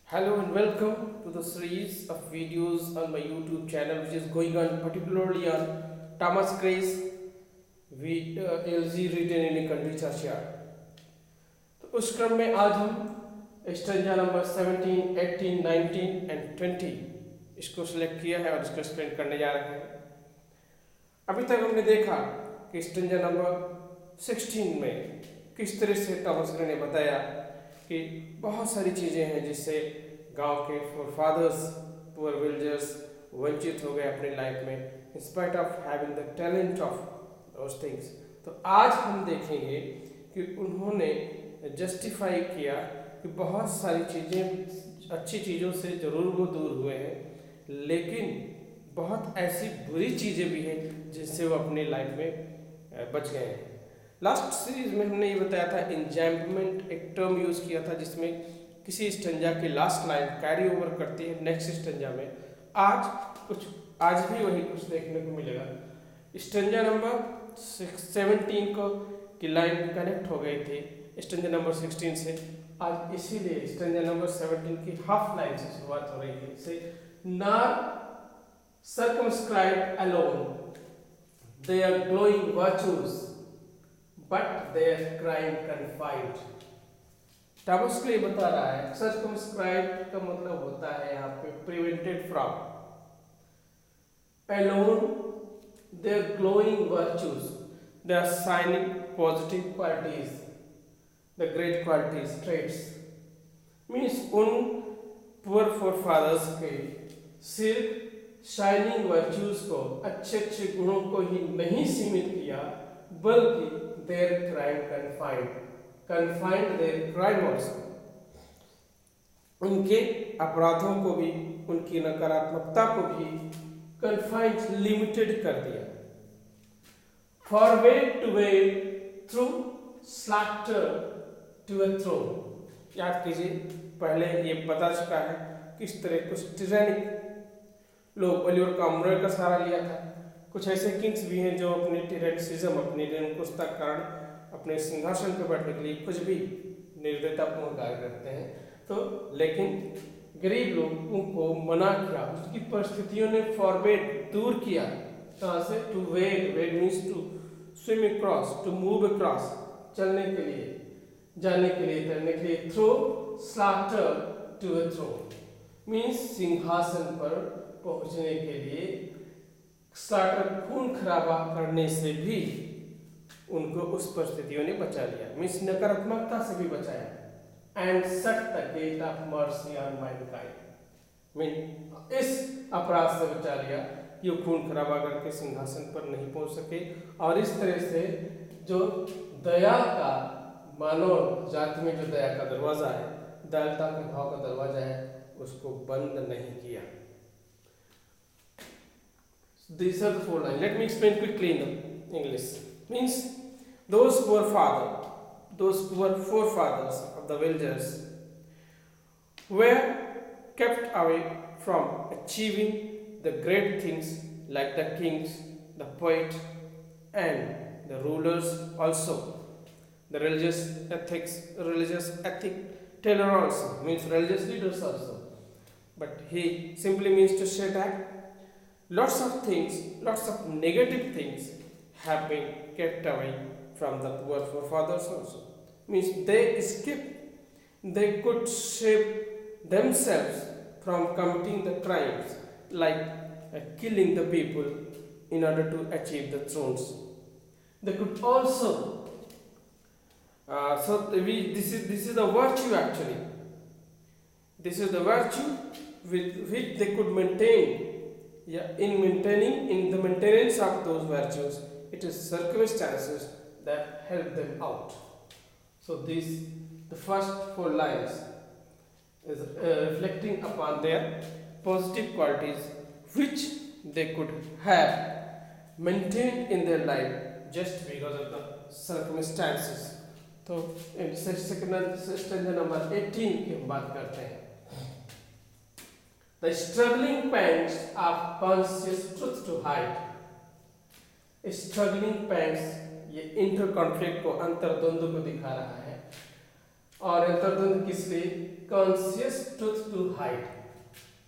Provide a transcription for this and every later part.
Hello and welcome to the series of videos on my YouTube channel, which is going on particularly on Thomas Cray's ELEGY written in a country churchyard. तो उस क्रम में आज हम stanza number 17, 18, 19 and 20 इसको select किया है और इसको एक्सप्लेन करने जा रहे हैं। अभी तक हमने देखा कि स्टैंजा नंबर 16 में किस तरह से थॉमस ग्रे ने बताया कि बहुत सारी चीज़ें हैं जिससे गांव के फोरफादर्स पुअर विलेजर्स वंचित हो गए अपनी लाइफ में in spite of having the talent of those things. तो आज हम देखेंगे कि उन्होंने जस्टिफाई किया कि बहुत सारी चीज़ें अच्छी चीज़ों से ज़रूर वो दूर हुए हैं, लेकिन बहुत ऐसी बुरी चीज़ें भी हैं जिनसे वो अपनी लाइफ में बच गए हैं। लास्ट सीरीज में हमने ये बताया था इंजैम्पमेंट एक टर्म यूज़ किया था जिसमें किसी स्टैंजा की लास्ट लाइन कैरी ओवर करती है नेक्स्ट स्टैंजा में। आज भी वही कुछ देखने को मिलेगा। स्टैंजा नंबर 17 को की लाइन कनेक्ट हो गई थी स्टैंजा नंबर 16 से। आज इसीलिए स्टैंजा नंबर 17 की हाफ लाइन से शुरुआत हो रही है। से nor circumscribed alone their glowing virtues but their crime confined। Thomas clay बता रहा है circumscribed का मतलब होता है यहाँ पे prevented from, alone their glowing virtues, they are shining positive qualities, the great qualities, traits, means उन पुअर forefathers के सिर्फ शाइनिंग वर्च्यूज को अच्छे अच्छे गुणों को ही नहीं सीमित किया बल्कि their crime confined their crime also, उनके अपराधों को भी उनकी नकारात्मकता को भी कन्फाइंड लिमिटेड कर दिया। Forbade to wade through slaughter to a throne. याद कीजिए पहले ये बता चुका है किस तरह कुछ टिरानिक लोग ओलिवर कामरॉय का सहारा लिया था। कुछ ऐसे किंग्स भी हैं जो अपने टिरेंसिज्म अपनी निरंकुशता के कारण अपने सिंहासन पर बैठने के लिए कुछ भी निर्दयतापूर्ण कार्य करते हैं। तो लेकिन गरीब लोगों को मना किया, उसकी परिस्थितियों ने फॉरवर्ड दूर किया। कहाँ से? To wade, wade means to swim across, to move across, चलने के लिए, जाने के लिए, तैरने के लिए। Through slaughter to a throne means सिंहासन पर पहुंचने के लिए स्टार्टर खून खराबा करने से भी उनको उस परिस्थितियों ने बचा लिया, मीन्स नकारात्मकता से भी बचाया। And shut the gate of mercy on mankind, mean इस अपराध से बचा लिया कि वो खून खराबा करके सिंहासन पर नहीं पहुंच सके। और इस तरह से जो दया का, मानव जाति में जो दया का दरवाजा है, दयालुता के भाव का दरवाजा है, उसको बंद नहीं किया। These are the four lines. Let me explain quickly in the English. Means those poor forefathers of the villagers were kept away from achieving the great things like the kings, the poet, and the rulers also. The religious ethic teller also means religious leaders also. But he simply means to say that lots of things, lots of negative things have been kept away from the poor forefathers also. Means they escaped, they could save themselves from committing the crimes like killing the people in order to achieve the thrones. They could also, this is the virtue actually. This is the virtue with which they could maintain. In the maintenance of those virtues, it is circumstances that help them out. So the first four lines is reflecting upon their positive qualities which they could have maintained in their life just because of the circumstances. तो stanza number 18 की हम बात करते हैं। The struggling pangs of conscious truth to hide. Struggling pangs ये inter conflict को, अंतर्द्वंद को दिखा रहा है। और अंतर्द्वंद किस लिए? कॉन्शियस ट्रुथ टू हाइड,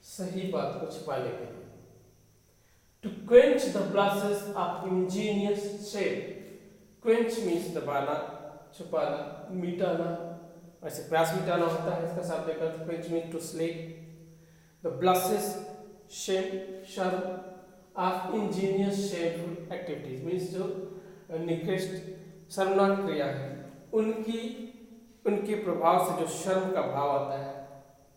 सही बात को छुपाने के लिए। To quench the blushes of ingenuous shame, quench means दबाना, छुपाना, मिटाना, ऐसे प्यास मिटाना होता है इसका शाब्दिक अर्थ। Quench means to slay the blushes, shame, शर्म, of ingenuous shameful activities means जो निकृष्ट शर्मनाक क्रिया है उनके प्रभाव से जो शर्म का भाव आता है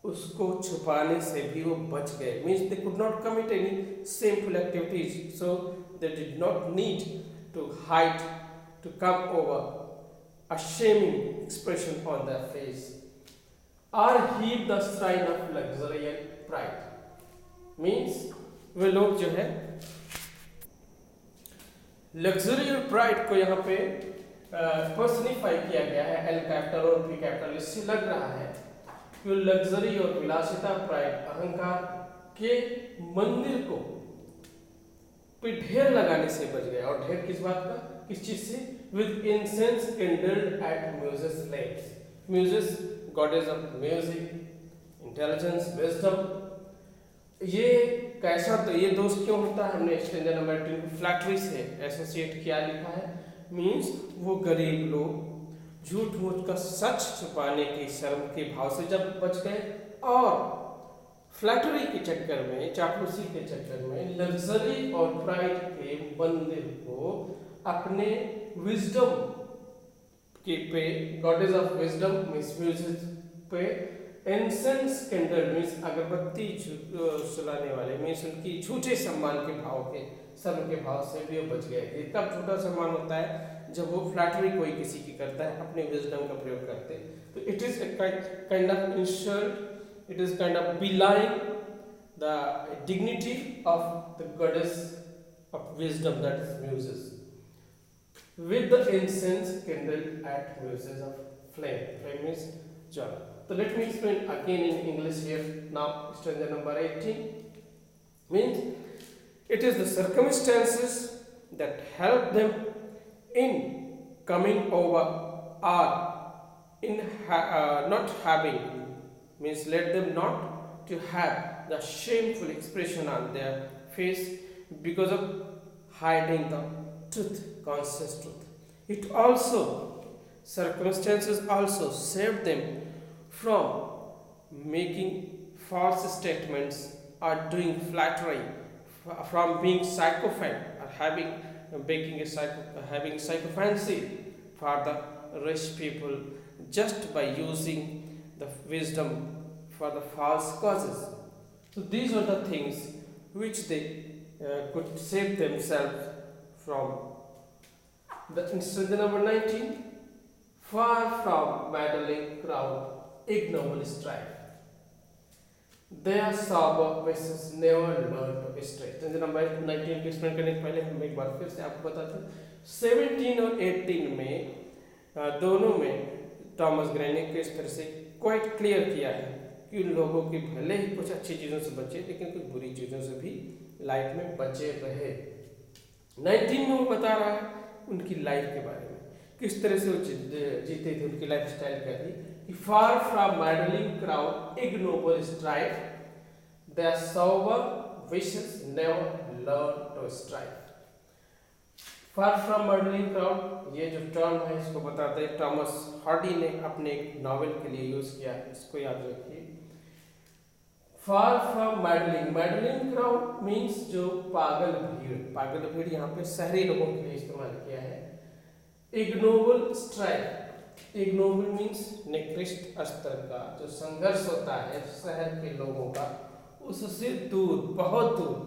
उसको छुपाने से भी वो बच गए। Means they could not commit any shameful activities, so they did not need to hide, to come over a shaming expression on their face or heap the shrine of luxury and pride. Means वे लोग जो है luxury और pride को यहाँ पे पर्सनिफाई किया गया है एल कैपिटल और पी कैपिटल। इससे लग रहा है कि लग्जरी और विलासिता, प्राइड, अहंकार के मंदिर को पे ढेर लगाने से बच गया। और ढेर किस बात का? किस चीज से? With incense kindled at Muses' flames. Muses, goddess of music, intelligence, wisdom. ये कैसा, तो ये दोष क्यों होता है? हमने स्टैंजा नंबर 2 फ्लैटरी से एसोसिएट किया, लिखा है। मीन्स वो गरीब लोग झूठ मूठ का सच छुपाने की शर्म के भाव से जब बच गए और फ्लैटरी के चक्कर में, चापलूसी के चक्कर में लग्जरी और प्राइड के मंदिर को अपने विजडम के पे, goddess of wisdom means music पे, इंसेंस कैंडल मींस अगरबत्ती सुलाने वाले मींस उनकी झूठे सम्मान के भाव के, शर्म के भाव से भी वो बच गए। ये तब झूठा सम्मान होता है जब वो फ्लैटरी कोई किसी की करता है, अपने विजडम का प्रयोग करते हैं। तो it is kind of insult, it is kind of belying the dignity of the goddess of wisdom, that is Muses, with the incense kindled at Muses of flame. Flame is joy. So let me explain again in English here. Now stanza number 18 means it is the circumstances that help them in coming over or in not having, means let them not to have the shameful expression on their face because of hiding the truth, conscious truth. It also, circumstances also saved them from making false statements or doing flattery, from being sycophant or having sycophancy for the rich people just by using the wisdom for the false causes. So these are the things which they could save themselves from. The instance number 19, far from meddling crowd, ignoble strife, their sober wishes never learn to stray. Instance number 19 को explain करने के पहले हम एक बार फिर से आपको बताते हैं। 17 और 18 में दोनों में थॉमस ग्रे ने किस तरह से क्वाइट क्लियर किया है कि उन लोगों की भले ही कुछ अच्छी चीज़ों से बचे लेकिन कुछ बुरी चीज़ों से भी लाइफ में बचे रहे। 19 में वो बता रहा है उनकी लाइफ के बारे में, किस तरह से वो जीते थे, उनकी लाइफ स्टाइल क्या थी। कि far from madding crowd ignoble strife, their sober wishes never learn to strife. Far from madding crowd, ये जो टर्म है इसको बताते हैं थॉमस हार्डी ने अपने एक नॉवेल के लिए यूज किया है, इसको याद रखिए। फार फ्रॉम मॉडलिंग क्राउड मींस जो पागल भीड़ यहाँ पे शहरी लोगों के लिए इस्तेमाल किया है। इग्नोबल स्ट्राइक, इग्नोबल मींस निकृष्ट स्तर का जो संघर्ष होता है शहर के लोगों का, उससे दूर, बहुत दूर।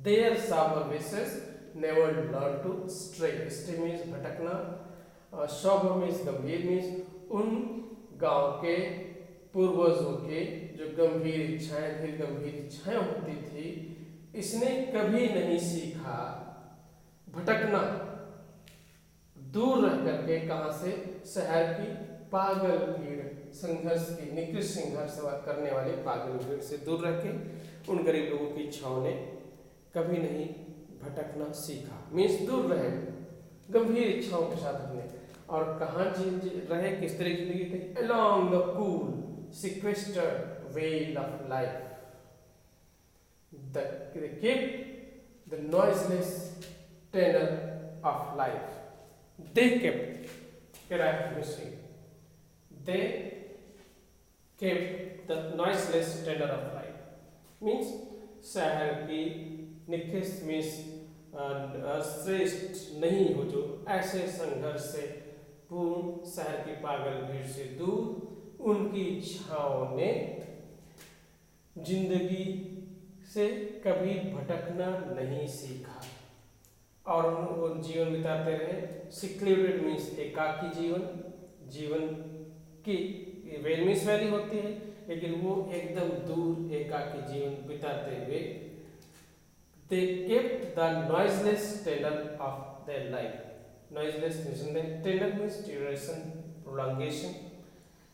देयर साबर wishes never learn to stray. Stray means भटकना, शौभ means गंभीर means उन गांव के पूर्वजों के जो गंभीर इच्छाएं होती थी, इसने कभी नहीं सीखा भटकना, दूर रह करके कहां से? शहर की पागल भीड़, संघर्ष की, निकृष्ट संघर्ष करने वाली पागल भीड़ से दूर रह के उन गरीब लोगों की इच्छाओं ने कभी नहीं भटकना सीखा। मीन्स दूर रहे, गंभीर इच्छाओं के साथ रहने। और कहाँ रहे, किस तरह की जिंदगी थी, along the cool sequestered veil of life. They kept the noiseless tenor of life. They kept, they kept the noiseless tenor of life. Means शहर की निकृष्ट मीन्स श्रेष्ठ नहीं हो, जो ऐसे संघर्ष से पूर्ण शहर की पागल भीड़ से दूर उनकी इच्छाओं ने जिंदगी से कभी भटकना नहीं सीखा और वो जीवन बिताते रहे। सिक्लूडेड मीन्स एकाकी जीवन, जीवन की वेलमिस वैली होती है लेकिन वो एकदम दूर एकाकी जीवन बिताते हुए they kept the noiseless tenor of their life. Noiseless tenor means duration, prolongation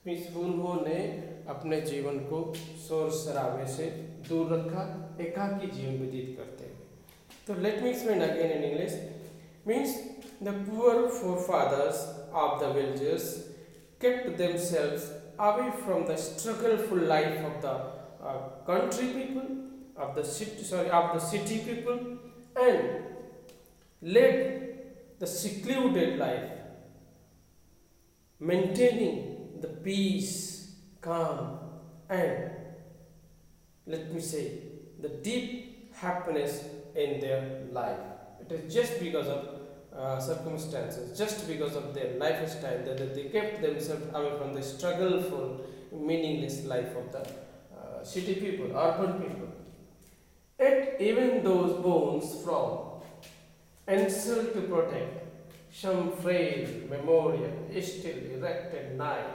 means उन्होंने अपने जीवन को शोर शराबे से दूर रखा, एकाकी जीवन व्यतीत करते हुए। तो let me explain again in English. Means the poor forefathers of the villagers kept themselves away from the struggleful life of the country people, of the city people, and led the secluded life, maintaining the peace, calm, and let me say the deep happiness in their life. It is just because of circumstances, just because of their lifestyle that they kept themselves away from the struggleful, meaningless life of the city people, urban people. Yet even those bones from answer to protect some frail memorial still erected nigh.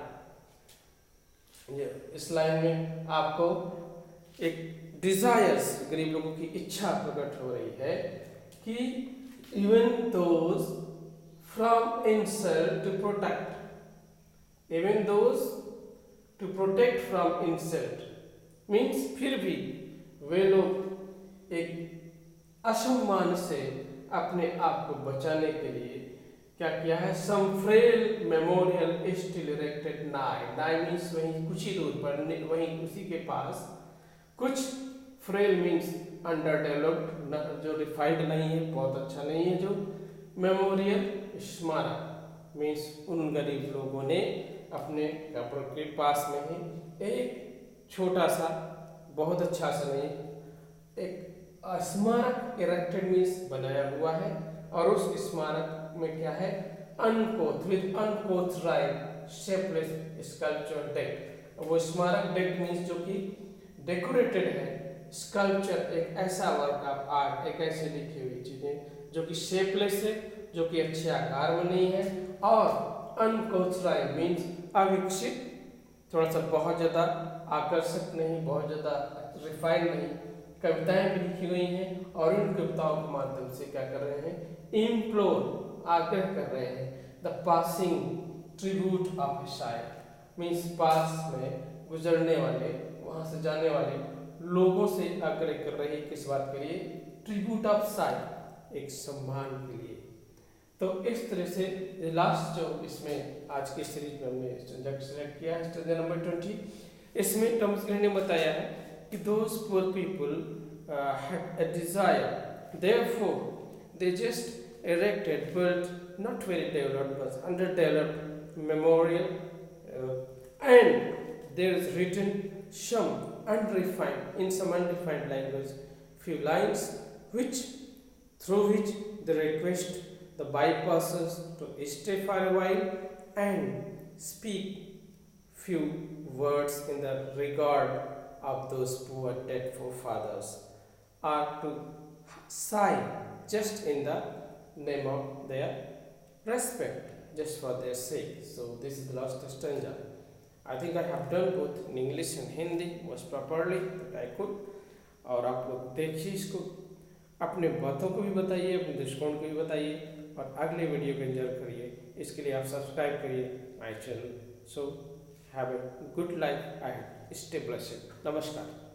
इस line में आपको एक desires, गरीब लोगों की इच्छा प्रकट हो रही है कि even those from insult to protect, even those to protect from insult means फिर भी वे लोग एक असम्मान से अपने आप को बचाने के लिए क्या किया है, some frail memorial still erected nigh means वहीं कुछ ही दूर पर, वहीं उसी के पास कुछ, frail means underdeveloped, जो रिफाइंड नहीं है, बहुत अच्छा नहीं है, जो मेमोरियल स्मारक मीन्स उन गरीब लोगों ने अपने कब्र के पास में ही एक छोटा सा, बहुत अच्छा सा नहीं, एक स्मारक इरेक्टेड मीन्स बनाया हुआ है और उस स्मारक में क्या है, अनकोथ विद अनकोथराइड शेपलेस स्कल्पचर डेक। वो स्मारक डेक मीन्स जो कि डेकोरेटेड है, स्कल्पचर एक ऐसा वर्क ऑफ आर्ट, एक ऐसी लिखी हुई चीजें जो कि शेपलेस है, जो कि अच्छे आकार में नहीं है, और अनकोथराइड मीन्स अविकसित, थोड़ा सा बहुत ज़्यादा आकर्षक नहीं, बहुत ज़्यादा रिफाइंड नहीं, कविताएं भी लिखी हुई हैं और उन कविताओं के माध्यम से क्या कर रहे हैं, इम्प्लोर, आग्रह कर रहे हैं, द पासिंग ट्रिब्यूट ऑफ ए शायर मीन्स पास में गुजरने वाले, वहाँ से जाने वाले लोगों से आग्रह कर रही है, किस बात के लिए, ट्रिब्यूट ऑफ शायर, एक सम्मान के लिए। तो इस तरह से लास्ट जो इसमें आज की सीरीज में हमने स्टैंजा सेलेक्ट किया है, स्टैंजा नंबर 20, इसमें टॉमस ने बताया है कि those poor people had a desire, therefore they just erected, built not very developed but underdeveloped memorial, and there is written some unrefined, in some unrefined language, few lines through which they request the bypassers to stay for a while and speak few words in the regard of those poor dead forefathers, or to sigh just in the name of their respect, just for their sake. So this is the last stanza. I think I have done both in English and Hindi most properly that I could. और आप लोग देखिए इसको, अपने बातों को भी बताइए, अपने दृष्टिकोण को भी बताइए और अगले वीडियो को एंजॉय करिए। इसके लिए आप सब्सक्राइब करिए my channel. So have a good life, I stay blessed. नमस्कार।